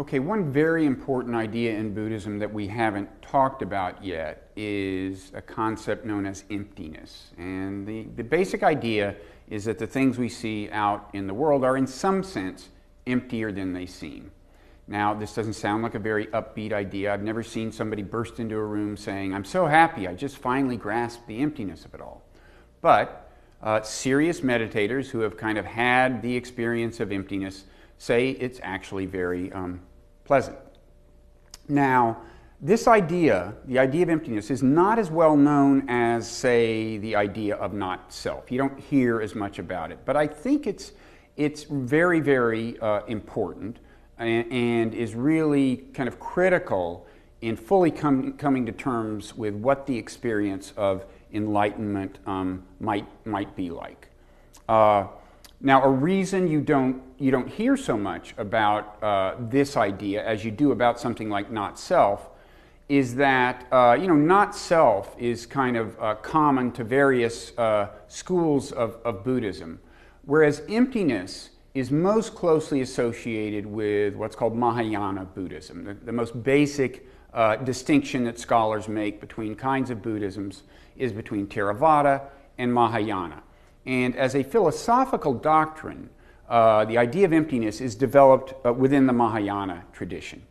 Okay, one very important idea in Buddhism that we haven't talked about yet is a concept known as emptiness. And the basic idea is that the things we see out in the world are in some sense emptier than they seem. Now, this doesn't sound like a very upbeat idea. I've never seen somebody burst into a room saying, "I'm so happy, I just finally grasped the emptiness of it all." But serious meditators who have kind of had the experience of emptiness say it's actually very pleasant. Now, this idea, the idea of emptiness, is not as well known as, say, the idea of not self. You don't hear as much about it, but I think it's very, very important and is really kind of critical in fully coming to terms with what the experience of enlightenment might be like. Now, a reason you don't hear so much about this idea as you do about something like not self is that not self is kind of common to various schools of Buddhism, whereas emptiness is most closely associated with what's called Mahayana Buddhism. The most basic distinction that scholars make between kinds of Buddhisms is between Theravada and Mahayana. And as a philosophical doctrine, the idea of emptiness is developed within the Mahayana tradition.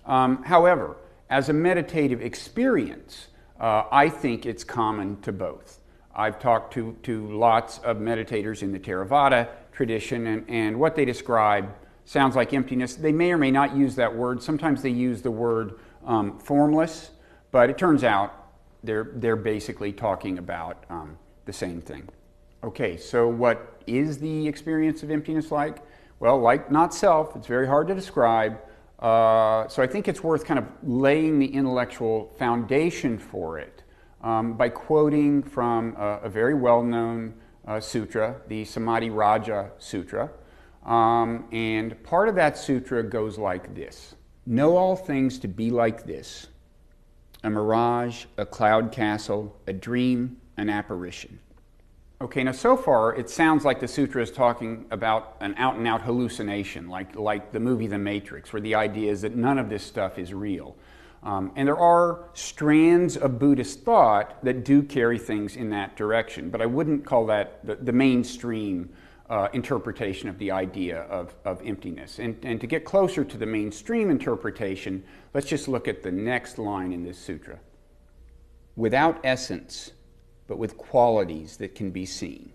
However, as a meditative experience, I think it's common to both. I've talked to lots of meditators in the Theravada tradition, and what they describe sounds like emptiness. They may or may not use that word. Sometimes they use the word formless, but it turns out they're basically talking about the same thing. Okay, so what is the experience of emptiness like? Well, like not self, it's very hard to describe. So I think it's worth kind of laying the intellectual foundation for it by quoting from a very well-known sutra, the Samadhi Raja Sutra. And part of that sutra goes like this: "Know all things to be like this, a mirage, a cloud castle, a dream, an apparition." Okay, now so far it sounds like the sutra is talking about an out-and-out hallucination, like the movie The Matrix, where the idea is that none of this stuff is real. And there are strands of Buddhist thought that do carry things in that direction, but I wouldn't call that the mainstream interpretation of the idea of emptiness. And to get closer to the mainstream interpretation, let's just look at the next line in this sutra. "Without essence, but with qualities that can be seen."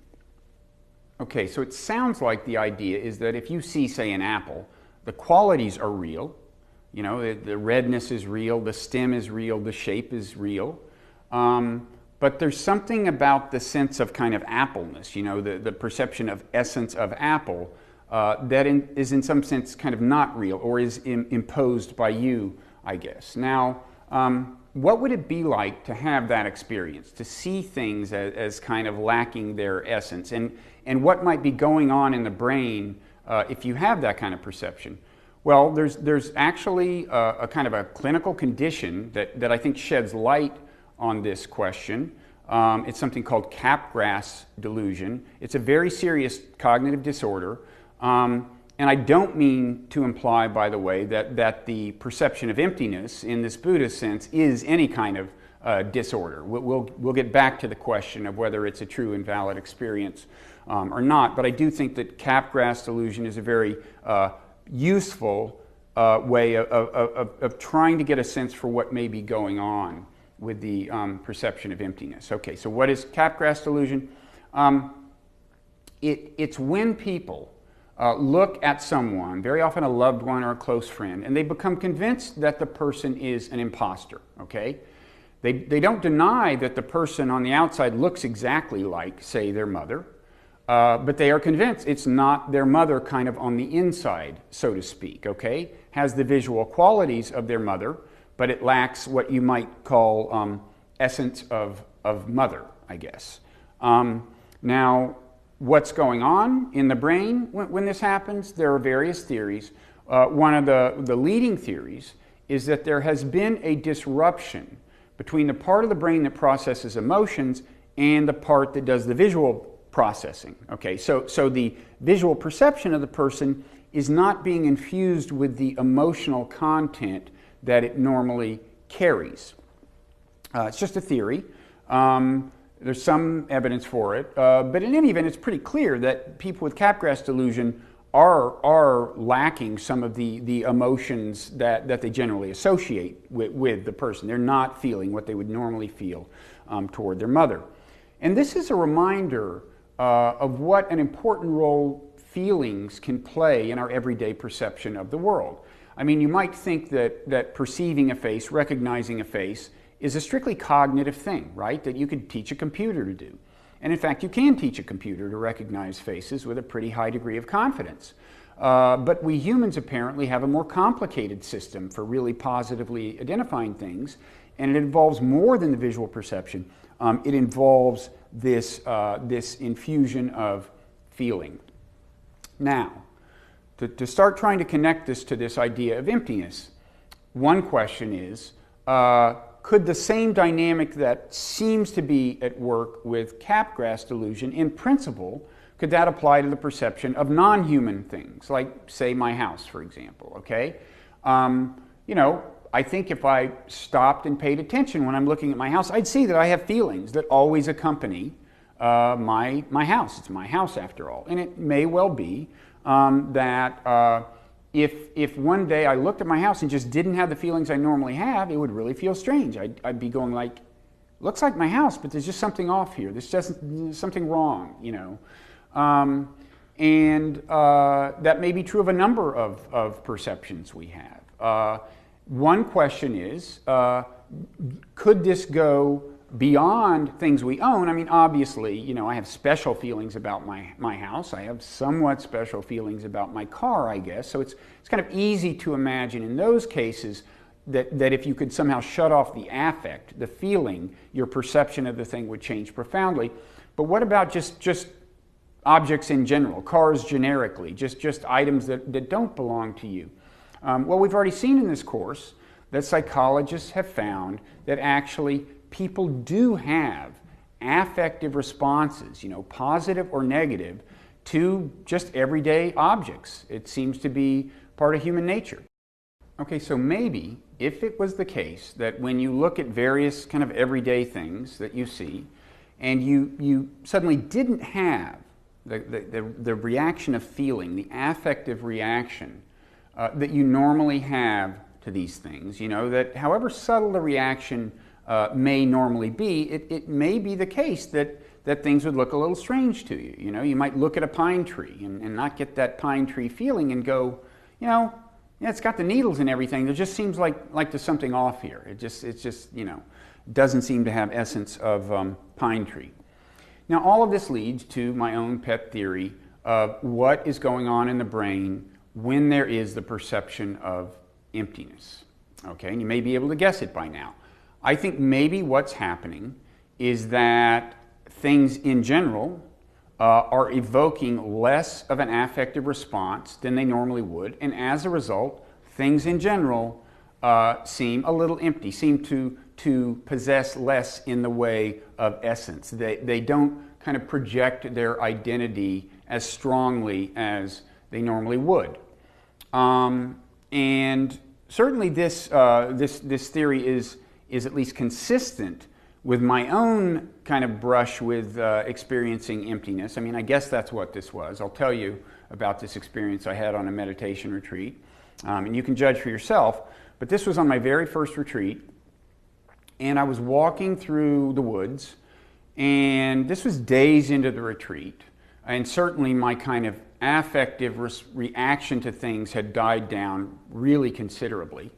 Okay, so it sounds like the idea is that if you see, say, an apple, the qualities are real. You know, the redness is real, the stem is real, the shape is real. But there's something about the sense of kind of appleness, the perception of essence of apple that is in some sense kind of not real or is imposed by you, I guess. Now, what would it be like to have that experience, to see things as kind of lacking their essence? And what might be going on in the brain if you have that kind of perception? Well, there's actually a kind of a clinical condition that I think sheds light on this question. It's something called Capgras delusion. It's a very serious cognitive disorder. And I don't mean to imply, by the way, that the perception of emptiness in this Buddhist sense is any kind of disorder. We'll get back to the question of whether it's a true and valid experience or not. But I do think that Capgras delusion is a very useful way of trying to get a sense for what may be going on with the perception of emptiness. Okay, so what is Capgras delusion? It's when people look at someone, very often a loved one or a close friend, and they become convinced that the person is an imposter, okay? They don't deny that the person on the outside looks exactly like, say, their mother, but they are convinced it's not their mother kind of on the inside, so to speak, okay? Has the visual qualities of their mother, but it lacks what you might call essence of mother, I guess. Now, what's going on in the brain when this happens? There are various theories. One of the leading theories is that there has been a disruption between the part of the brain that processes emotions and the part that does the visual processing. Okay, so the visual perception of the person is not being infused with the emotional content that it normally carries. It's just a theory. There's some evidence for it, but in any event, it's pretty clear that people with Capgras delusion are lacking some of the emotions that they generally associate with the person. They're not feeling what they would normally feel toward their mother. And this is a reminder of what an important role feelings can play in our everyday perception of the world. I mean, you might think that perceiving a face, recognizing a face, is a strictly cognitive thing, right? That you could teach a computer to do. And in fact, you can teach a computer to recognize faces with a pretty high degree of confidence. But we humans apparently have a more complicated system for really positively identifying things, and it involves more than the visual perception. It involves this infusion of feeling. Now, to start trying to connect this to this idea of emptiness, one question is, could the same dynamic that seems to be at work with Capgras delusion, in principle, could that apply to the perception of non-human things, like, say, my house, for example, okay? You know, I think if I stopped and paid attention when I'm looking at my house, I'd see that I have feelings that always accompany my house. It's my house, after all. And it may well be that if one day I looked at my house and just didn't have the feelings I normally have, it would really feel strange. I'd be going like, looks like my house, but there's just something off here. There's something wrong, you know. That may be true of a number of perceptions we have. One question is, could this go beyond things we own? I mean, obviously, you know, I have special feelings about my house. I have somewhat special feelings about my car, I guess. So it's kind of easy to imagine in those cases that if you could somehow shut off the affect, the feeling, your perception of the thing would change profoundly. But what about just objects in general, cars generically, just items that don't belong to you? Well, we've already seen in this course that psychologists have found that actually people do have affective responses, you know, positive or negative, to just everyday objects. It seems to be part of human nature. Okay, so maybe if it was the case that when you look at various kind of everyday things that you see, and you suddenly didn't have the reaction of feeling, the affective reaction that you normally have to these things, you know, that however subtle the reaction may normally be, it may be the case that things would look a little strange to you. You know, you might look at a pine tree and not get that pine tree feeling and go, you know, yeah, it's got the needles and everything. There just seems like there's something off here. It's just, you know, doesn't seem to have essence of pine tree. Now, all of this leads to my own pet theory of what is going on in the brain when there is the perception of emptiness. Okay, and you may be able to guess it by now. I think maybe what's happening is that things in general are evoking less of an affective response than they normally would, and as a result, things in general seem a little empty, seem to possess less in the way of essence. They don't kind of project their identity as strongly as they normally would. And certainly this theory is at least consistent with my own kind of brush with experiencing emptiness. I mean, I guess that's what this was. I'll tell you about this experience I had on a meditation retreat, and you can judge for yourself. But this was on my very first retreat, and I was walking through the woods, and this was days into the retreat, and certainly my kind of affective reaction to things had died down really considerably.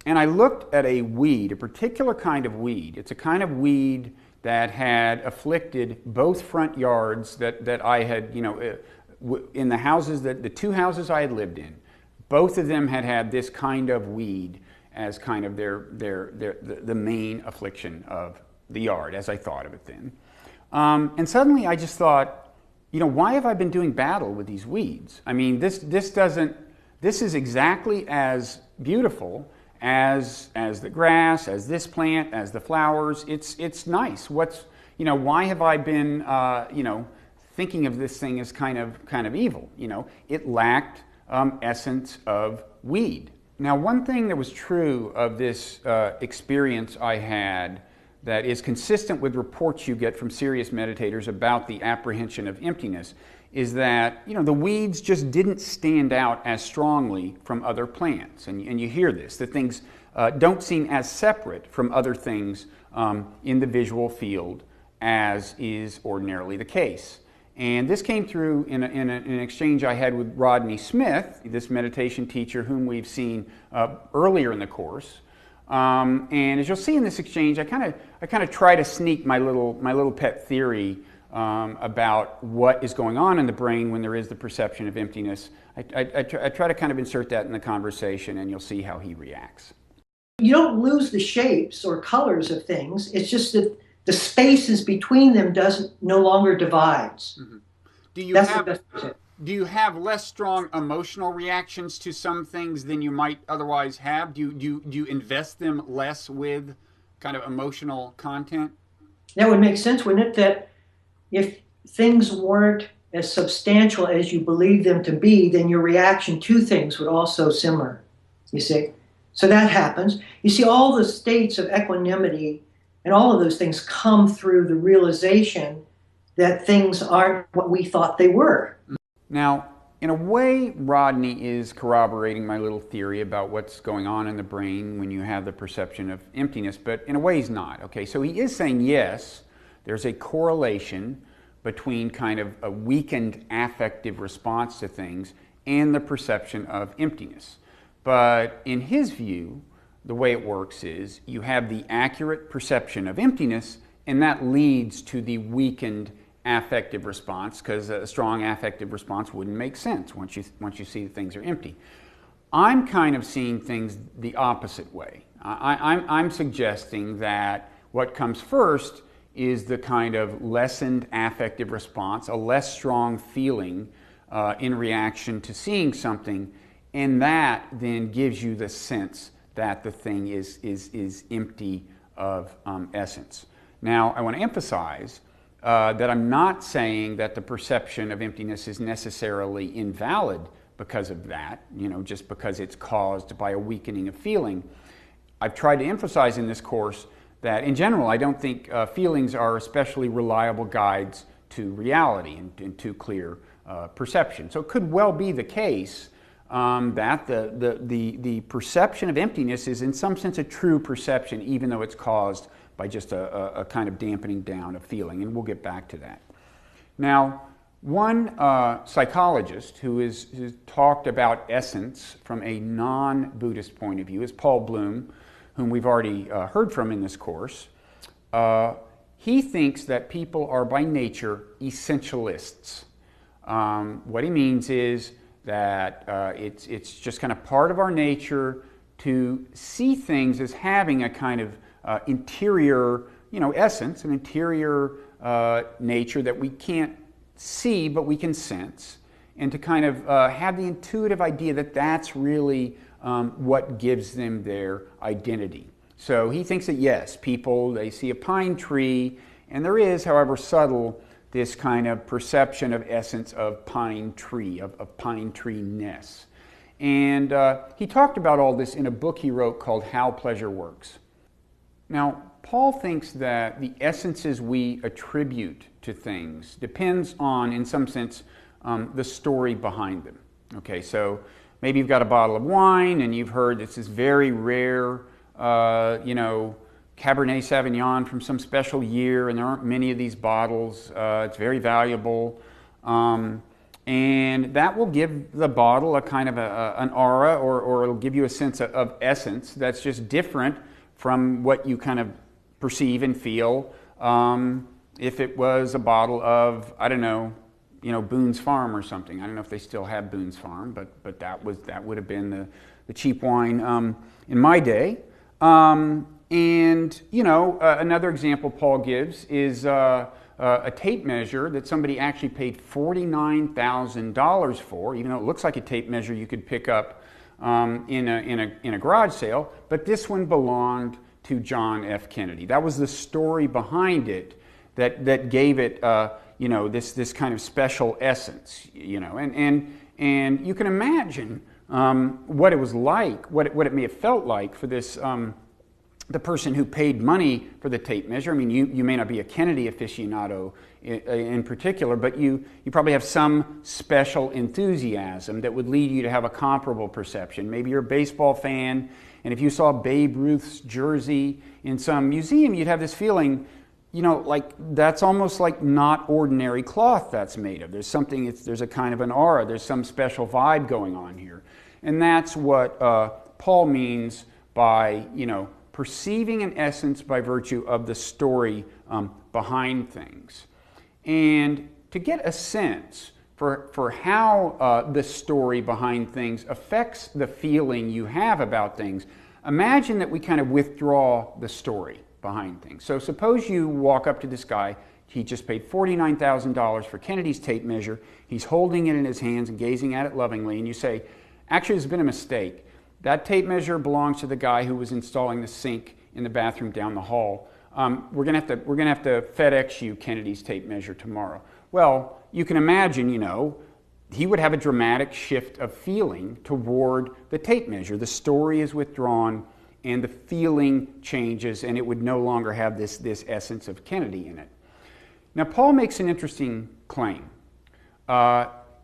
And I looked at a weed, a particular kind of weed. It's a kind of weed that had afflicted both front yards that I had, you know, in the houses, the two houses I had lived in. Both of them had this kind of weed as kind of the main affliction of the yard, as I thought of it then. And suddenly I just thought, you know, why have I been doing battle with these weeds? I mean, this is exactly as beautiful as the grass, as this plant, as the flowers. It's nice. Why have I been, thinking of this thing as kind of evil. It lacked essence of weed. Now, one thing that was true of this experience I had that is consistent with reports you get from serious meditators about the apprehension of emptiness is that the weeds just didn't stand out as strongly from other plants. And you hear this, that things don't seem as separate from other things in the visual field as is ordinarily the case. And this came through in an exchange I had with Rodney Smith, this meditation teacher whom we've seen earlier in the course. And as you'll see in this exchange, I kind of try to sneak my little pet theory about what is going on in the brain when there is the perception of emptiness. I try to kind of insert that in the conversation, and you'll see how he reacts. You don't lose the shapes or colors of things. It's just that the spaces between them no longer divides. Mm-hmm. Do you have less strong emotional reactions to some things than you might otherwise have? Do you invest them less with kind of emotional content? That would make sense, wouldn't it? That if things weren't as substantial as you believe them to be, then your reaction to things would also simmer, you see? So that happens. You see, all the states of equanimity and all of those things come through the realization that things aren't what we thought they were. Now, in a way, Rodney is corroborating my little theory about what's going on in the brain when you have the perception of emptiness, but in a way he's not. Okay, so he is saying, yes, there's a correlation between kind of a weakened affective response to things and the perception of emptiness. But in his view, the way it works is you have the accurate perception of emptiness, and that leads to the weakened affective response, because a strong affective response wouldn't make sense once you see that things are empty. I'm kind of seeing things the opposite way. I'm suggesting that what comes first is the kind of lessened affective response, a less strong feeling in reaction to seeing something, and that then gives you the sense that the thing is empty of essence. Now, I want to emphasize that I'm not saying that the perception of emptiness is necessarily invalid because of that, just because it's caused by a weakening of feeling. I've tried to emphasize in this course that in general, I don't think feelings are especially reliable guides to reality and to clear perception. So it could well be the case that the perception of emptiness is in some sense a true perception, even though it's caused by just a kind of dampening down of feeling, and we'll get back to that. Now, one psychologist who has talked about essence from a non-Buddhist point of view is Paul Bloom, whom we've already heard from in this course. He thinks that people are by nature essentialists. What he means is that it's just kind of part of our nature to see things as having a kind of interior, essence, an interior nature that we can't see but we can sense, and to kind of have the intuitive idea that that's really what gives them their identity. So he thinks that yes, they see a pine tree, and there is, however subtle, this kind of perception of essence of pine tree, of pine tree-ness. And he talked about all this in a book he wrote called How Pleasure Works. Now, Paul thinks that the essences we attribute to things depends on, in some sense, the story behind them. Okay, so maybe you've got a bottle of wine and you've heard this is very rare, Cabernet Sauvignon from some special year, and there aren't many of these bottles. It's very valuable. And that will give the bottle a kind of an aura, or it'll give you a sense of essence that's just different from what you kind of perceive and feel if it was a bottle of, Boone's Farm or something. I don't know if they still have Boone's Farm, but that would have been the cheap wine in my day. Another example Paul gives is a tape measure that somebody actually paid $49,000 for, even though it looks like a tape measure you could pick up in a garage sale, but this one belonged to John F. Kennedy. That was the story behind it that gave it this kind of special essence, and you can imagine what it was like, what it may have felt like for this the person who paid money for the tape measure. I mean, you may not be a Kennedy aficionado in particular, but you probably have some special enthusiasm that would lead you to have a comparable perception. Maybe you're a baseball fan, and if you saw Babe Ruth's jersey in some museum, you'd have this feeling, like that's almost like not ordinary cloth that's made of. There's something, there's a kind of an aura, there's some special vibe going on here. And that's what Paul means by, perceiving an essence by virtue of the story behind things. And to get a sense for how the story behind things affects the feeling you have about things, imagine that we kind of withdraw the story behind things. So suppose you walk up to this guy, he just paid $49,000 for Kennedy's tape measure, he's holding it in his hands and gazing at it lovingly, and you say, actually there's been a mistake. That tape measure belongs to the guy who was installing the sink in the bathroom down the hall. We're gonna have to FedEx you Kennedy's tape measure tomorrow. Well, you can imagine, he would have a dramatic shift of feeling toward the tape measure. The story is withdrawn, and the feeling changes, and it would no longer have this essence of Kennedy in it. Now, Paul makes an interesting claim.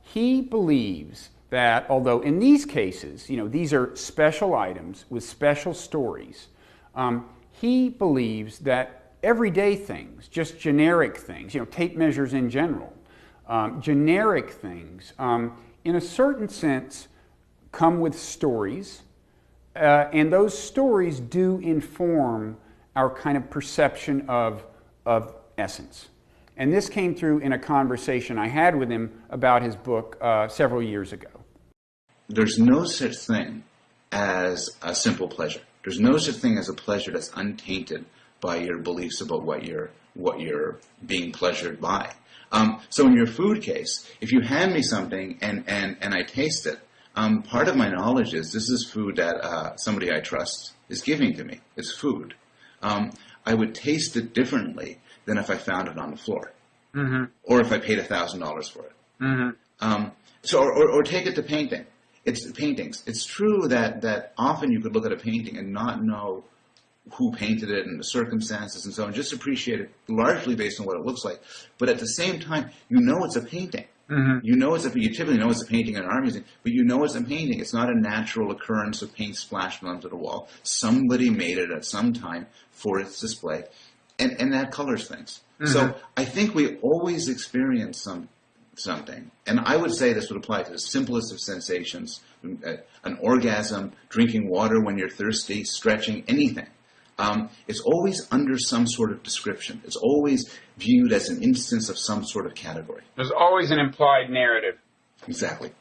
He believes that although in these cases, these are special items with special stories, he believes that everyday things, just generic things, tape measures in general, generic things, in a certain sense, come with stories, and those stories do inform our kind of perception of essence. And this came through in a conversation I had with him about his book several years ago. There's no such thing as a simple pleasure. There's no such thing as a pleasure that's untainted by your beliefs about what you're being pleasured by. So in your food case, if you hand me something and I taste it, part of my knowledge is this is food that somebody I trust is giving to me. It's food. I would taste it differently than if I found it on the floor, or if I paid $1,000 for it. Or take it to painting. It's paintings. It's true that often you could look at a painting and not know who painted it and the circumstances and so on, just appreciate it largely based on what it looks like. But at the same time, it's a painting. You typically know it's a painting in an art museum, but it's a painting. It's not a natural occurrence of paint splashed onto the wall. Somebody made it at some time for its display, and that colors things. So I think we always experience something. And I would say this would apply to the simplest of sensations, an orgasm, drinking water when you're thirsty, stretching, anything. It's always under some sort of description. It's always viewed as an instance of some sort of category. There's always an implied narrative. Exactly.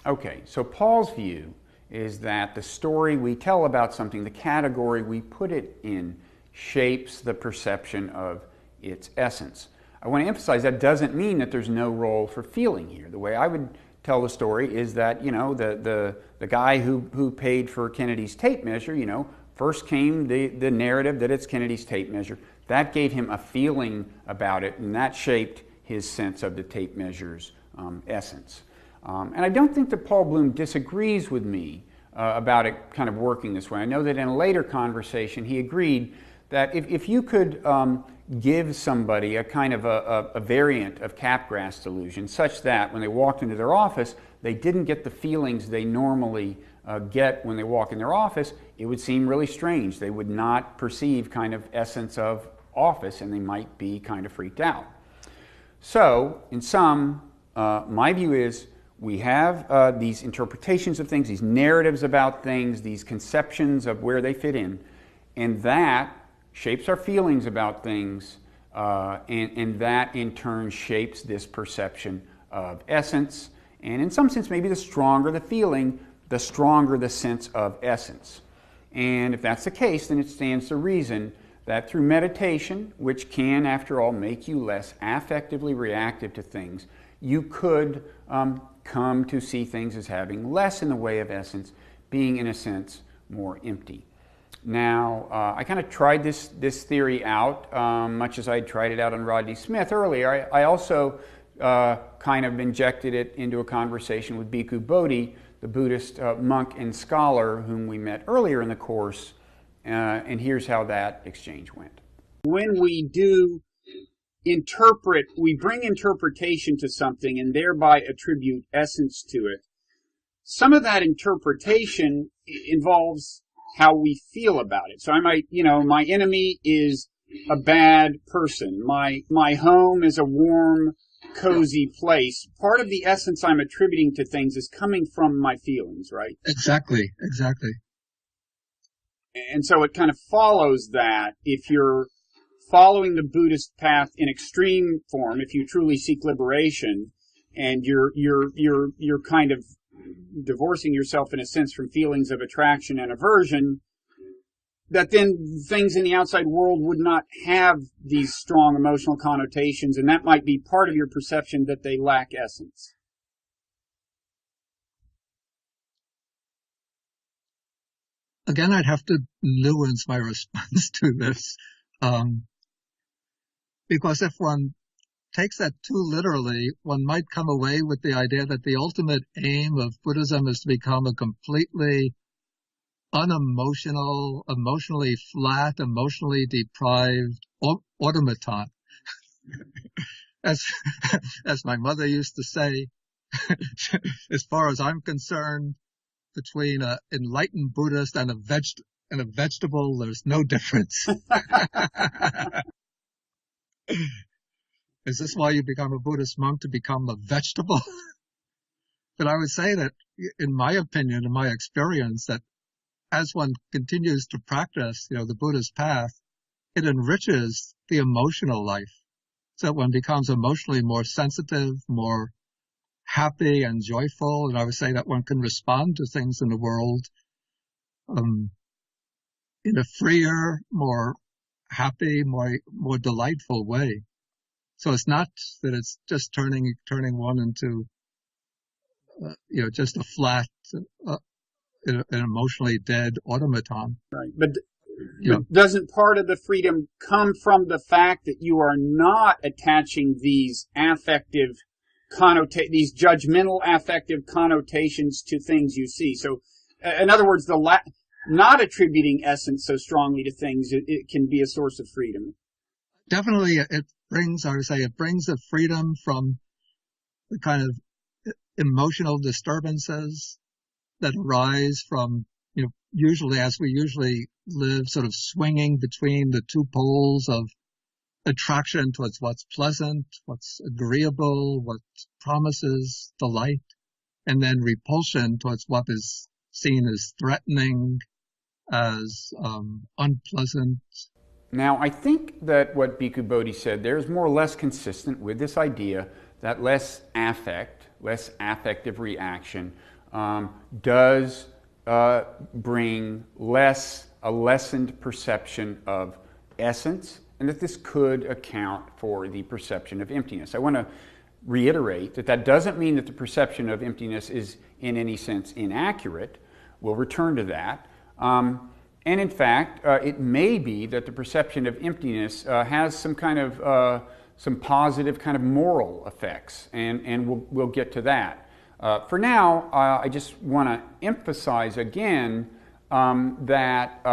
Okay, so Paul's view is that the story we tell about something, the category we put it in, shapes the perception of its essence. I want to emphasize that doesn't mean that there's no role for feeling here. The way I would tell the story is that, the guy who paid for Kennedy's tape measure, first came the narrative that it's Kennedy's tape measure. That gave him a feeling about it, and that shaped his sense of the tape measure's essence. And I don't think that Paul Bloom disagrees with me about it kind of working this way. I know that in a later conversation he agreed that if you could give somebody a kind of a variant of Capgras delusion such that when they walked into their office, they didn't get the feelings they normally get when they walk in their office, it would seem really strange. They would not perceive kind of essence of office, and they might be kind of freaked out. So, in sum, my view is we have these interpretations of things, these narratives about things, these conceptions of where they fit in, and that shapes our feelings about things, and that in turn shapes this perception of essence. And in some sense, maybe the stronger the feeling, the stronger the sense of essence. And if that's the case, then it stands to reason that through meditation, which can, after all, make you less affectively reactive to things, you could come to see things as having less in the way of essence, being, in a sense, more empty. Now, I kind of tried this theory out, much as I tried it out on Rodney Smith earlier. I also kind of injected it into a conversation with Bhikkhu Bodhi, the Buddhist monk and scholar whom we met earlier in the course, and here's how that exchange went. When we do interpret, we bring interpretation to something and thereby attribute essence to it. Some of that interpretation involves how we feel about it. So I might, my enemy is a bad person. My home is a warm, cozy place. Part of the essence I'm attributing to things is coming from my feelings, right? Exactly. And so it kind of follows that if you're following the Buddhist path in extreme form, if you truly seek liberation, and you're kind of divorcing yourself in a sense from feelings of attraction and aversion, that then things in the outside world would not have these strong emotional connotations, and that might be part of your perception that they lack essence. Again, I'd have to nuance my response to this. Because if one takes that too literally, one might come away with the idea that the ultimate aim of Buddhism is to become a completely unemotional, emotionally flat, emotionally deprived automaton. As my mother used to say, as far as I'm concerned, between an enlightened Buddhist and a vegetable, there's no difference. Is this why you become a Buddhist monk, to become a vegetable? But I would say that, in my opinion, in my experience, that as one continues to practice, the Buddhist path, it enriches the emotional life. So one becomes emotionally more sensitive, more happy and joyful. And I would say that one can respond to things in the world in a freer, more happy, more delightful way. So it's not that it's just turning one into, just a flat, an emotionally dead automaton. Right. But doesn't part of the freedom come from the fact that you are not attaching these affective these judgmental affective connotations to things you see? So, in other words, not attributing essence so strongly to things, it can be a source of freedom. Definitely, it brings a freedom from the kind of emotional disturbances that arise from, usually live sort of swinging between the two poles of attraction towards what's pleasant, what's agreeable, what promises delight, and then repulsion towards what is seen as threatening, as unpleasant. Now, I think that what Bhikkhu Bodhi said there is more or less consistent with this idea that less affective reaction does bring a lessened perception of essence, and that this could account for the perception of emptiness. I want to reiterate that doesn't mean that the perception of emptiness is in any sense inaccurate. We'll return to that. And in fact, it may be that the perception of emptiness has some kind of some positive kind of moral effects, and we'll get to that. For now, I just want to emphasize again that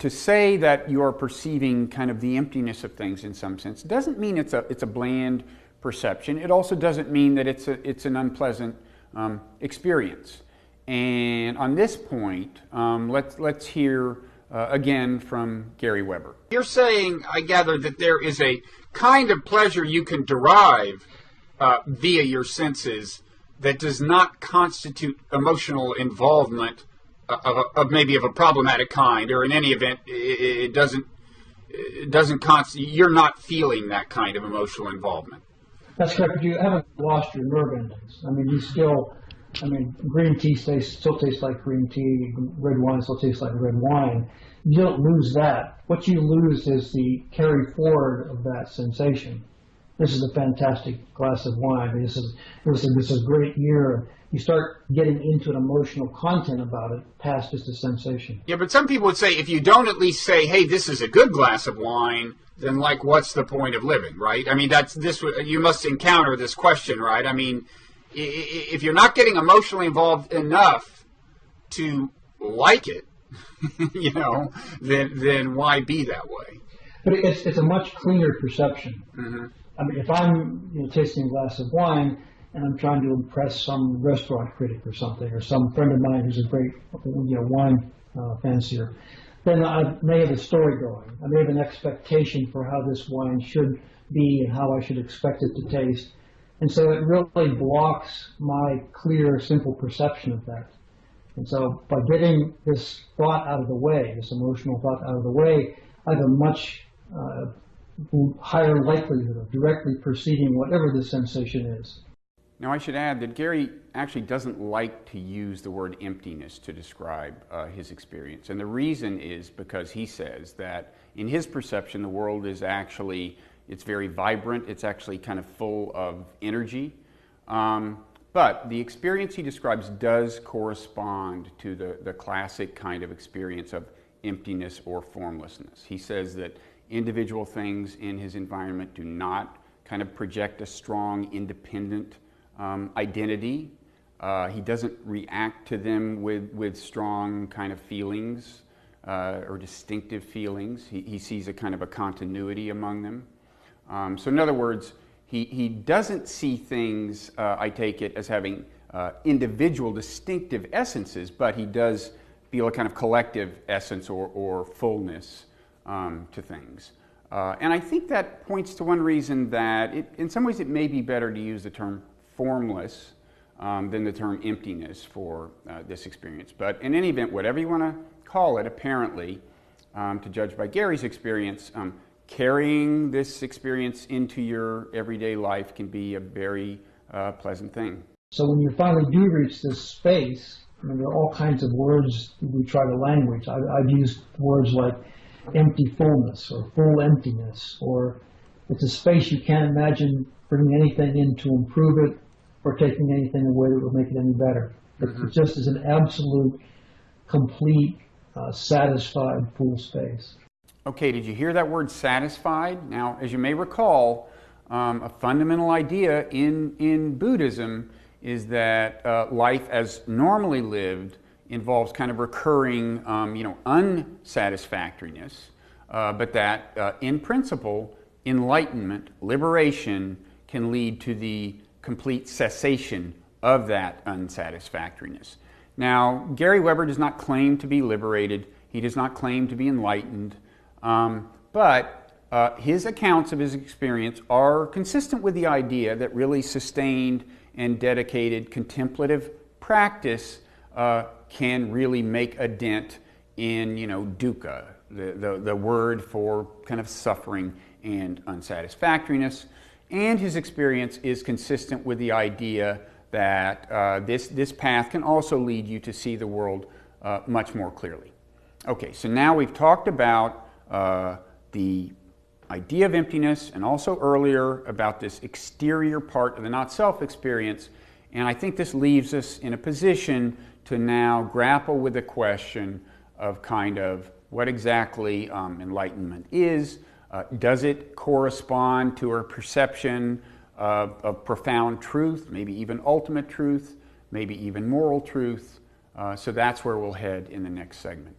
to say that you are perceiving kind of the emptiness of things in some sense doesn't mean it's a bland perception. It also doesn't mean that it's an unpleasant experience. And on this point, let's hear again from Gary Weber. You're saying, I gather, that there is a kind of pleasure you can derive via your senses that does not constitute emotional involvement of maybe of a problematic kind, or in any event, it doesn't constitute. You're not feeling that kind of emotional involvement. That's correct, but you haven't lost your nerve endings. Green tea still tastes like green tea, red wine still tastes like red wine. You don't lose that. What you lose is the carry forward of that sensation. this is a fantastic glass of wine. This is a great year. You start getting into an emotional content about it past just a sensation. Yeah, but some people would say if you don't at least say, hey, this is a good glass of wine, then like what's the point of living, right? I mean, you must encounter this question, right? I mean, if you're not getting emotionally involved enough to like it, then why be that way? But it's a much cleaner perception. Mm-hmm. I mean, if I'm tasting a glass of wine and I'm trying to impress some restaurant critic or something, or some friend of mine who's a great wine fancier, then I may have a story going. I may have an expectation for how this wine should be and how I should expect it to taste. And so it really blocks my clear, simple perception of that. And so by getting this thought out of the way, this emotional thought out of the way, I have a much higher likelihood of directly perceiving whatever the sensation is. Now I should add that Gary actually doesn't like to use the word emptiness to describe his experience. And the reason is because he says that in his perception the world is actually, it's very vibrant, it's actually kind of full of energy. But the experience he describes does correspond to the classic kind of experience of emptiness or formlessness. He says that individual things in his environment do not kind of project a strong, independent identity. He doesn't react to them with strong kind of feelings or distinctive feelings. He sees a kind of a continuity among them. So in other words, he doesn't see things, I take it, as having individual distinctive essences, but he does feel a kind of collective essence or fullness to things. And I think that points to one reason that in some ways it may be better to use the term formless than the term emptiness for this experience. But in any event, whatever you want to call it, apparently, to judge by Gary's experience, carrying this experience into your everyday life can be a very pleasant thing. So when you finally do reach this space, I mean, there are all kinds of words we try to language. I've used words like empty fullness or full emptiness, or it's a space you can't imagine bringing anything in to improve it or taking anything away that would make it any better. Mm-hmm. It just is an absolute, complete, satisfied, full space. Okay, did you hear that word satisfied? Now, as you may recall, a fundamental idea in Buddhism is that life as normally lived involves kind of recurring, unsatisfactoriness, but that in principle, enlightenment, liberation, can lead to the complete cessation of that unsatisfactoriness. Now, Gary Weber does not claim to be liberated. He does not claim to be enlightened. But his accounts of his experience are consistent with the idea that really sustained and dedicated contemplative practice can really make a dent in, dukkha, the word for kind of suffering and unsatisfactoriness. And his experience is consistent with the idea that this path can also lead you to see the world much more clearly. Okay, so now we've talked about the idea of emptiness, and also earlier about this exterior part of the not-self experience. And I think this leaves us in a position to now grapple with the question of kind of what exactly enlightenment is. Does it correspond to our perception of profound truth, maybe even ultimate truth, maybe even moral truth? So that's where we'll head in the next segment.